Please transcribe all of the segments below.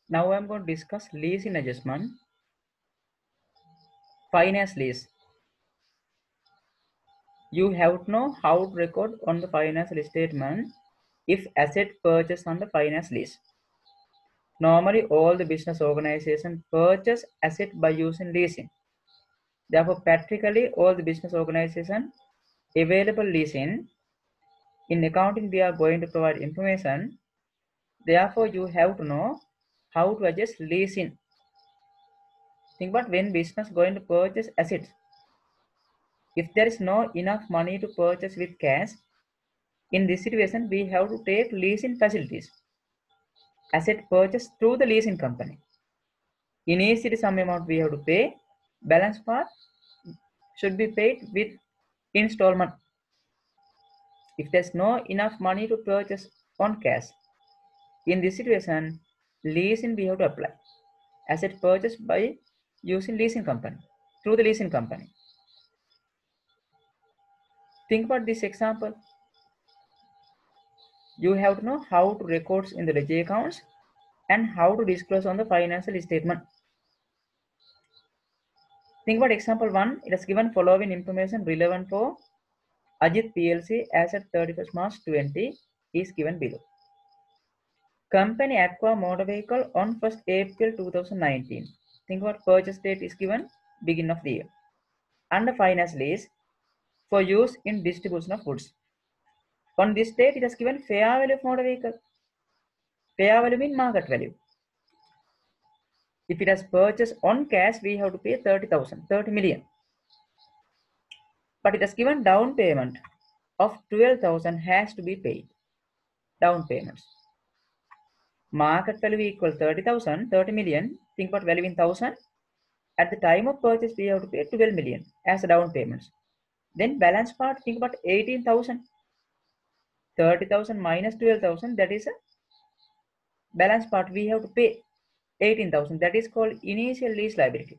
Now I'm going to discuss leasing adjustment, finance lease. You have to know how to record on the financial statement if asset purchased on the finance lease. Normally, all the business organizations purchase asset by using leasing. Therefore, practically all the business organizations available leasing. In accounting, we are going to provide information. Therefore, you have to know how to adjust leasing. Think about when business going to purchase assets. If there is no enough money to purchase with cash, in this situation, we have to take leasing facilities. Asset purchase through the leasing company. Initially, some amount we have to pay. Balance part should be paid with installment. If there's no enough money to purchase on cash, in this situation, leasing we have to apply. Asset purchase by using leasing company, through the leasing company. Think about this example. You have to know how to record in the ledger accounts and how to disclose on the financial statement. Think about example 1. It has given following information relevant for Ajit PLC as at 31st March 20 is given below. Company acquire motor vehicle on 1st April 2019. Think about purchase date is given beginning of the year. Under finance lease for use in distribution of goods. On this date, it has given fair value of motor vehicle. Fair value means market value. If it has purchased on cash, we have to pay 30 million. But it has given down payment of 12,000 has to be paid. Down payments. Market value equal 30 million. Think about value in 1000. At the time of purchase, we have to pay 12 million as down payments. Then balance part, think about 18,000. 30,000 minus 12,000, that is a balance part we have to pay 18,000. That is called initial lease liability.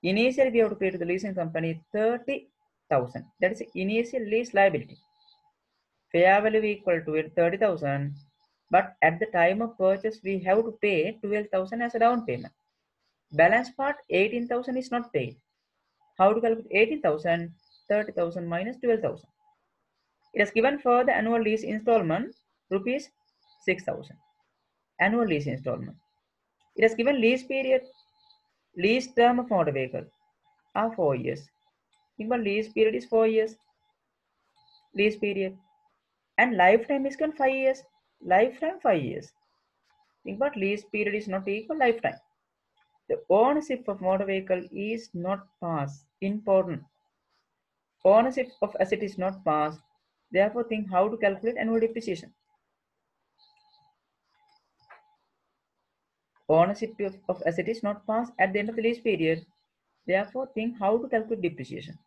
Initially, we have to pay to the leasing company 30,000. That is initial lease liability. Fair value equal to 30,000. But at the time of purchase, we have to pay 12,000 as a down payment. Balance part 18,000 is not paid. How to calculate 18,000? 30,000 minus 12,000. It is given for the annual lease installment rupees 6,000. Annual lease installment. It has given lease period, lease term of motor vehicle are 4 years. Think about lease period is 4 years. Lease period. And lifetime is given 5 years. Lifetime 5 years. Think about lease period is not equal lifetime. The ownership of motor vehicle is not passed. Important. Ownership of asset is not passed. Therefore, think how to calculate annual depreciation. Ownership of asset is not passed at the end of the lease period. Therefore, think how to calculate depreciation.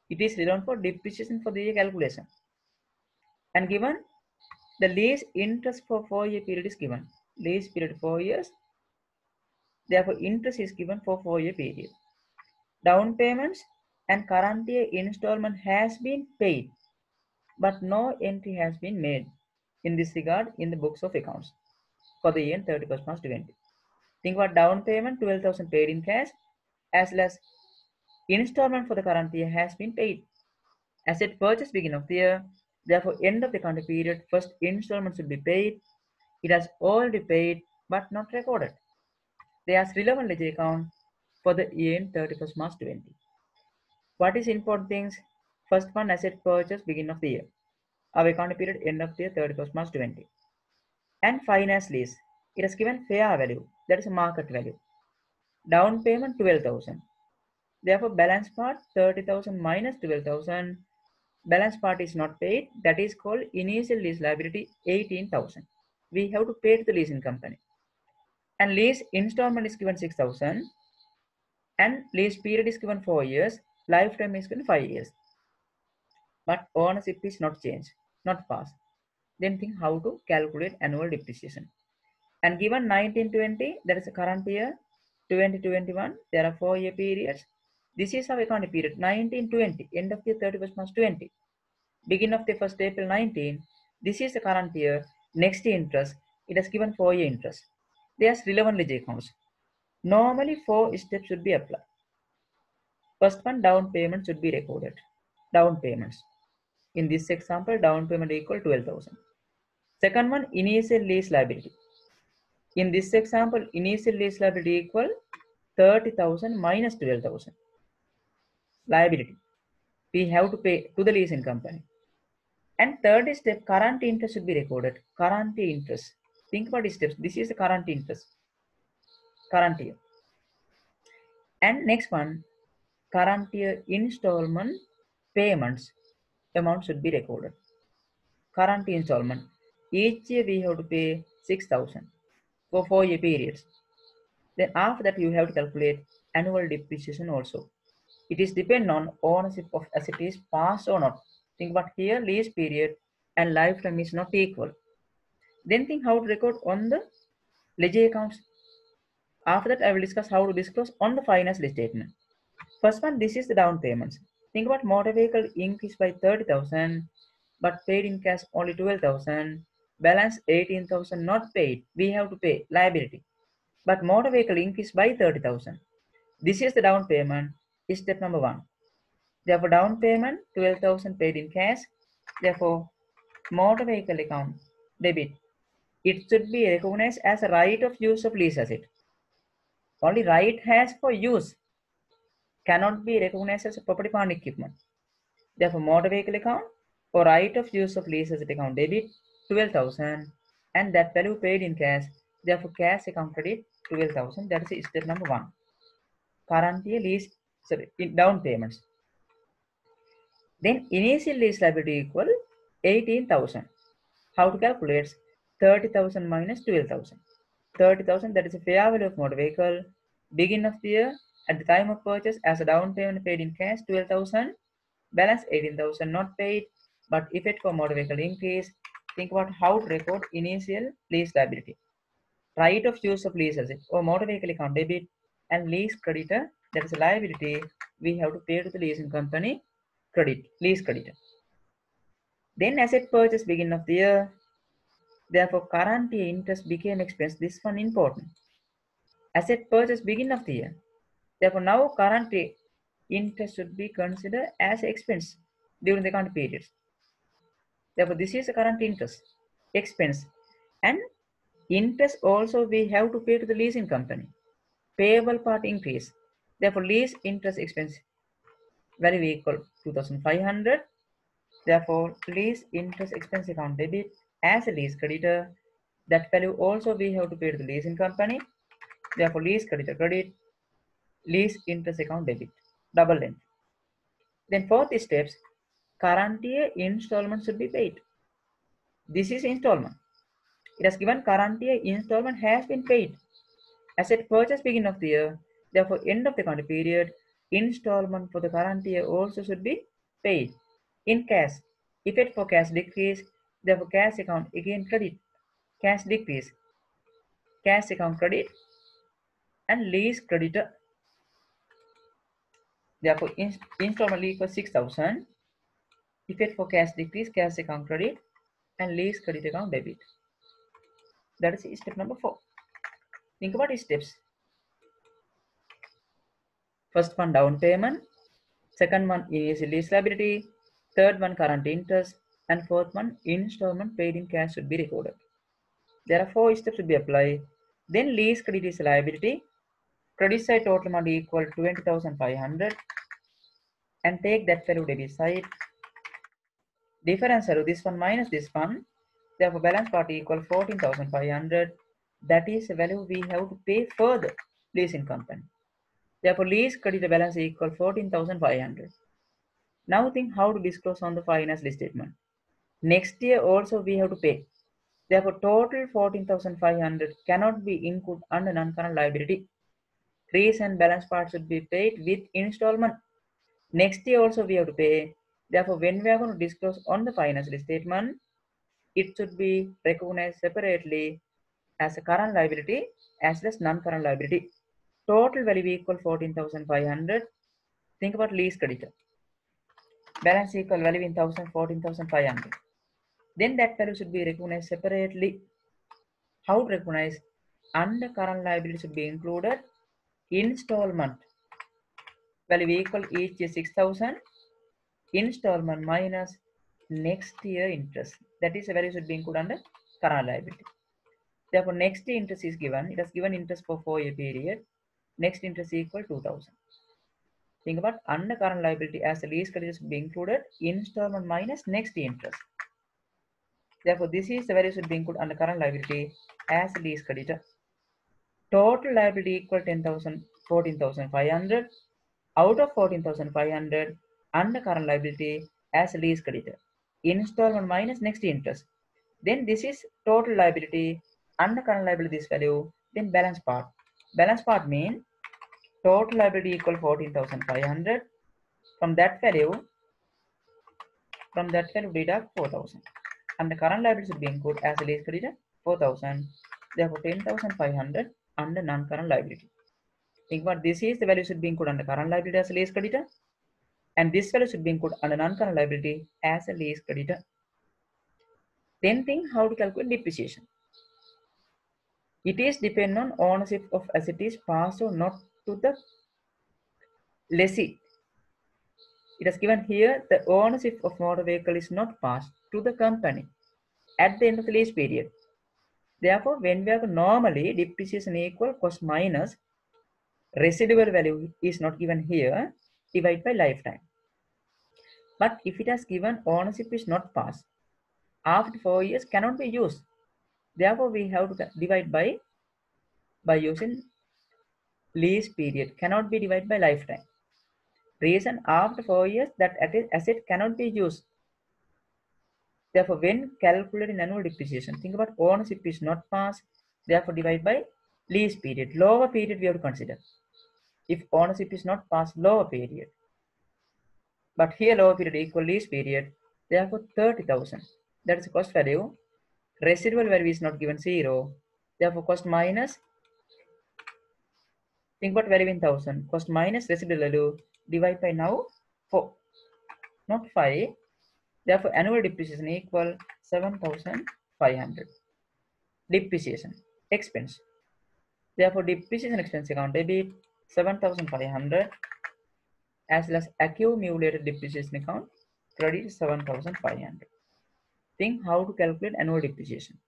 It is relevant for depreciation for the year calculation. And given the lease interest for 4-year period is given. Lease period 4 years. Therefore, interest is given for 4-year period. Down payments and current year installment has been paid, but no entry has been made in this regard in the books of accounts for the year 31st March 2020. Think about down payment 12,000 paid in cash as well as installment for the current year has been paid. Asset purchase beginning of the year, therefore end of the accounting period, first installment should be paid. It has already paid but not recorded. There is relevant ledger account for the year 31st March 2020. What is important things? First one, asset purchase beginning of the year. Our accounting period end of the year 31st March 2020. And finance lease. It has given fair value, that is a market value. Down payment 12,000. Therefore, balance part 30,000 minus 12,000. Balance part is not paid. That is called initial lease liability 18,000. We have to pay to the leasing company. And lease installment is given 6,000. And lease period is given 4 years. Lifetime is given 5 years. But ownership is not changed, not passed. Then think how to calculate annual depreciation. And given 1920, that is the current year, 2021, there are 4-year periods. This is our accounting period, 1920, end of the 31st March 20. Beginning of the 1st April 19, this is the current year, next year interest, it has given 4-year interest. They are relevant lease accounts. Normally, 4 steps should be applied. First one, down payment should be recorded. Down payments. In this example, down payment equal 12,000. Second one, initial lease liability. In this example, initial lease liability equal 30,000 minus 12,000. Liability. We have to pay to the leasing company. And third step, current interest should be recorded. Current interest. Think about these steps. This is the current interest. Current year. And next one, current year installment payments amount should be recorded. Current installment. Each year we have to pay 6,000 for 4-year periods. Then after that you have to calculate annual depreciation also. It is depend on ownership of asset is passed or not. Think about here lease period and lifetime is not equal. Then think how to record on the ledger accounts. After that I will discuss how to disclose on the financial statement. First one, this is the down payments. Think about motor vehicle increased by 30,000 but paid in cash only 12,000. Balance 18,000 not paid. We have to pay liability. But motor vehicle increased by 30,000. This is the down payment. Is step number 1. Therefore, down payment 12,000 paid in cash. Therefore, motor vehicle account debit. It should be recognized as a right of use of lease asset. Only right has for use cannot be recognized as a property plant equipment. Therefore, motor vehicle account for right of use of lease asset account debit 12,000 and that value paid in cash. Therefore, cash account credit 12,000. That is step number 1. Current year lease, down payments. Then initial lease liability equal 18,000. How to calculate? 30,000 minus 12,000. 30,000 that is a fair value of motor vehicle. Beginning of the year at the time of purchase as a down payment paid in cash 12,000. Balance 18,000 not paid. But effect for motor vehicle increase. Think about how to record initial lease liability. Right of use of lease asset or motor vehicle account debit and lease creditor that is a liability we have to pay to the leasing company credit, lease creditor. Then asset purchase beginning of the year. Therefore, current year interest became expense. This one important. Asset purchase beginning of the year. Therefore, now current year interest should be considered as expense during the account periods. Therefore, this is the current interest expense. And interest also we have to pay to the leasing company. Payable part increase. Therefore, lease interest expense value equal 2,500. Therefore, lease interest expense account debit as a lease creditor. That value also we have to pay to the leasing company. Therefore, lease creditor credit, lease interest account debit, double entry. Then fourth steps, current year installment should be paid. This is installment. It has given current year installment has been paid. Asset purchase beginning of the year. Therefore, end of the account period, installment for the current year also should be paid in cash. Effect for cash decrease. Therefore, cash account again credit. Cash decrease. Cash account credit and lease creditor. Therefore, installment equals 6,000. Effect for cash decrease, cash account credit and lease credit account debit. That is step number 4. Think about these steps. First one, down payment. Second one, initial lease liability. Third one, current interest. And fourth one, installment paid in cash should be recorded. There are 4 steps to be applied. Then lease credit is liability. Credit side total amount equal 20,500 and take that value debit side. Difference value this one minus this one. Therefore, balance part equal 14,500. That is the value we have to pay further leasing company. Therefore, lease credit balance equal 14,500. Now think how to disclose on the financial statement. Next year also we have to pay. Therefore, total 14,500 cannot be included under non-current liability. Lease and balance part should be paid with installment. Next year also we have to pay. Therefore, when we are going to disclose on the financial statement, it should be recognized separately as a current liability as well as non-current liability. Total value equal 14,500. Think about lease creditor. Balance equal value in 1,000, 14,500. Then that value should be recognized separately. How to recognize? under current liability should be included installment value equal each year 6,000 installment minus next year interest. That is a value should be included under current liability. Therefore, next year interest is given. It has given interest for 4-year period. Next interest equal 2,000. Think about under current liability as the lease credit should be included installment minus next year interest. Therefore, this is the value should be included under current liability as lease creditor. Total liability equal 10,000, 14,500. Out of 14,500 under current liability as lease creditor. Installment minus next interest. Then this is total liability under current liability this value. Then balance part. Balance part mean total liability equal 14,500. From that value deduct 4,000. And the current liability should be included as a lease creditor 4,000. Therefore 10,500 under non-current liability. Think about this is the value should be included under current liability as a lease creditor, and this value should be included under non-current liability as a lease creditor. Then think how to calculate depreciation. It is depend on ownership of asset is passed or not to the lessee. It is given here the ownership of motor vehicle is not passed to the company at the end of the lease period. Therefore, when we have normally depreciation equal cost minus residual value is not given here, divide by lifetime. But if it has given ownership is not passed, after 4 years cannot be used. Therefore, we have to divide by using lease period, cannot be divided by lifetime. Reason after 4 years that asset cannot be used. Therefore, when calculating annual depreciation, think about ownership is not passed, therefore divide by lease period. Lower period we have to consider. If ownership is not passed, lower period. But here lower period equal lease period, therefore 30,000. That is the cost value. Residual value is not given 0. Therefore cost minus, think about value in 1000. Cost minus residual value, divide by now 4, not 5. Therefore annual depreciation equal 7,500. Depreciation expense. Therefore depreciation expense account debit 7,500 as well as accumulated depreciation account credit 7,500. Think how to calculate annual depreciation.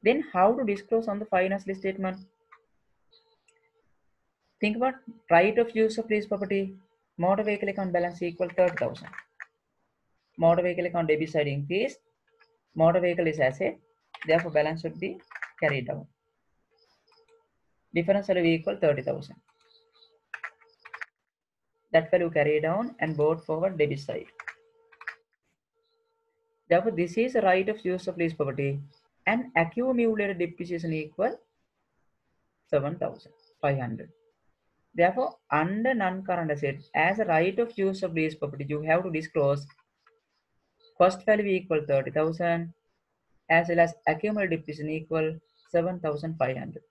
Then how to disclose on the financial statement. Think about right of use of lease property. Motor vehicle account balance equal 30,000. Motor vehicle account debit side increase. Motor vehicle is asset. Therefore balance should be carried down. Difference value equal 30,000. That value carry down and brought forward debit side. Therefore this is a right of use of lease property and accumulated depreciation equal 7,500. Therefore, under non-current asset, as a right of use of lease property, you have to disclose cost value equal 30,000 as well as accumulated depreciation equal 7,500.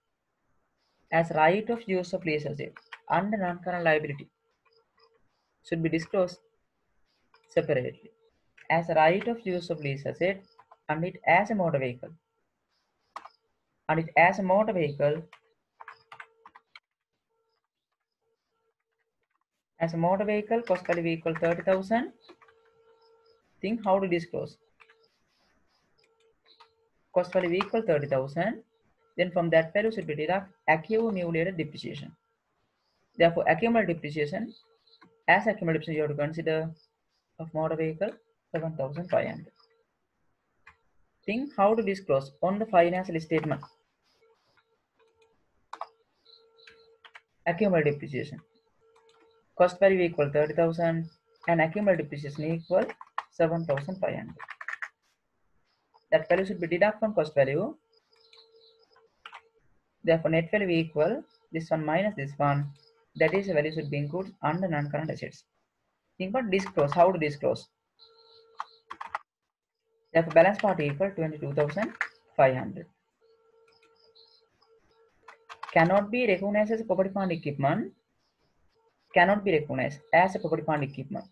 As right of use of lease asset under non-current liability should be disclosed separately. As a right of use of lease asset and it as a motor vehicle. And it as a motor vehicle, cost value equal 30,000. Think how to disclose. Cost value equal 30,000. Then from that value should be deduct accumulated depreciation. Therefore, accumulated depreciation, as accumulated depreciation, you have to consider of motor vehicle 7,500. Think how to disclose on the financial statement. Accumulated depreciation. Cost value equal 30,000 and accumulated depreciation equal 7,500. That value should be deduct from cost value. Therefore, net value equal this one minus this one. That is the value should be included under non-current assets. Think about disclose. How to disclose? Therefore, balance part equal 22,500. Cannot be recognized as a property plant equipment. Cannot be recognized as a property plant equipment.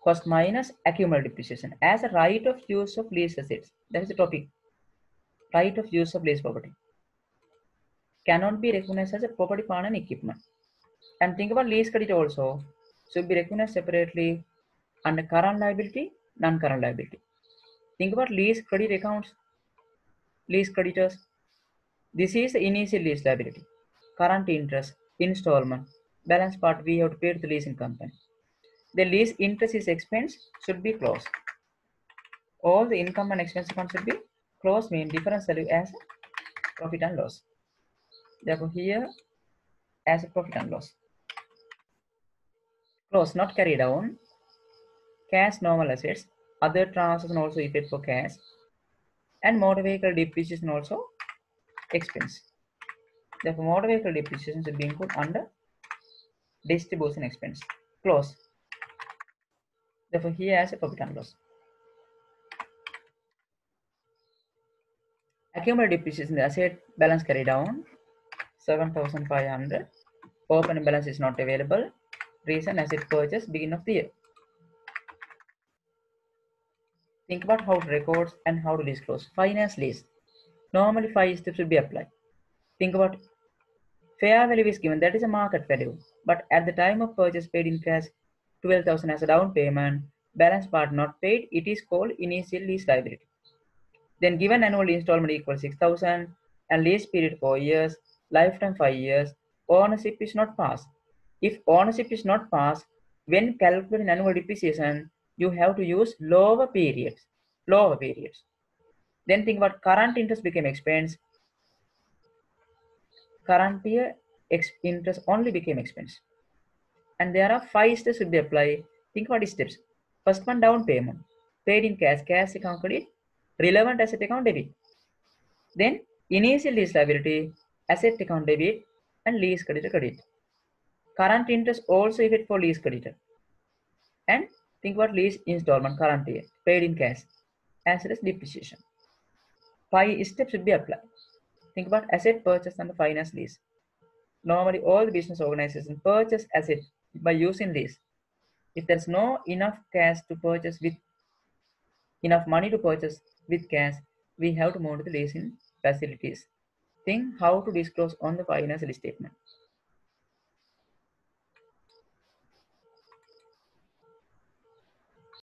cost minus accumulated depreciation as a right of use of lease assets. That is the topic. Right of use of lease property cannot be recognized as a property, plant and equipment. And think about lease credit also should be recognized separately under current liability, non-current liability. Think about lease credit accounts, lease creditors. This is the initial lease liability, current interest, installment, balance part we have to pay to the leasing company. The lease interest is expense should be closed. All the income and expense accounts should be closed, mean difference value as profit and loss. Therefore, here as a profit and loss. Close, not carry down. Cash normal assets, other transactions also effect for cash, and motor vehicle depreciation also expense. Therefore, motor vehicle depreciation should be included under distribution expense. Close. Therefore, here as a profit and loss. Accumulated depreciation, the asset balance carry down 7,500. Open balance is not available. Reason asset purchase beginning of the year. Think about how to record and how to disclose. Finance lease. Normally 5 steps will be applied. Think about fair value is given, that is a market value. But at the time of purchase paid in cash 12,000 as a down payment, balance part not paid, it is called initial lease liability. Then given annual installment equals 6,000 and lease period 4 years, lifetime 5 years, ownership is not passed. If ownership is not passed, when calculating annual depreciation, you have to use lower periods. Lower periods. Then think about current interest became expense. Current year interest only became expense. And there are 5 steps should be applied. Think about these steps. First one, down payment. Paid in cash, cash account credit, relevant asset account debit. Then initial lease liability, asset account debit, and lease creditor credit. Current interest also effect for lease creditor. And think about lease installment current year, paid in cash, as well as depreciation. 5 steps should be applied. Think about asset purchase and the finance lease. Normally, all the business organizations purchase asset by using lease. If there's no enough cash to purchase with enough money to purchase with cash, we have to move to the leasing facilities. Think how to disclose on the financial statement.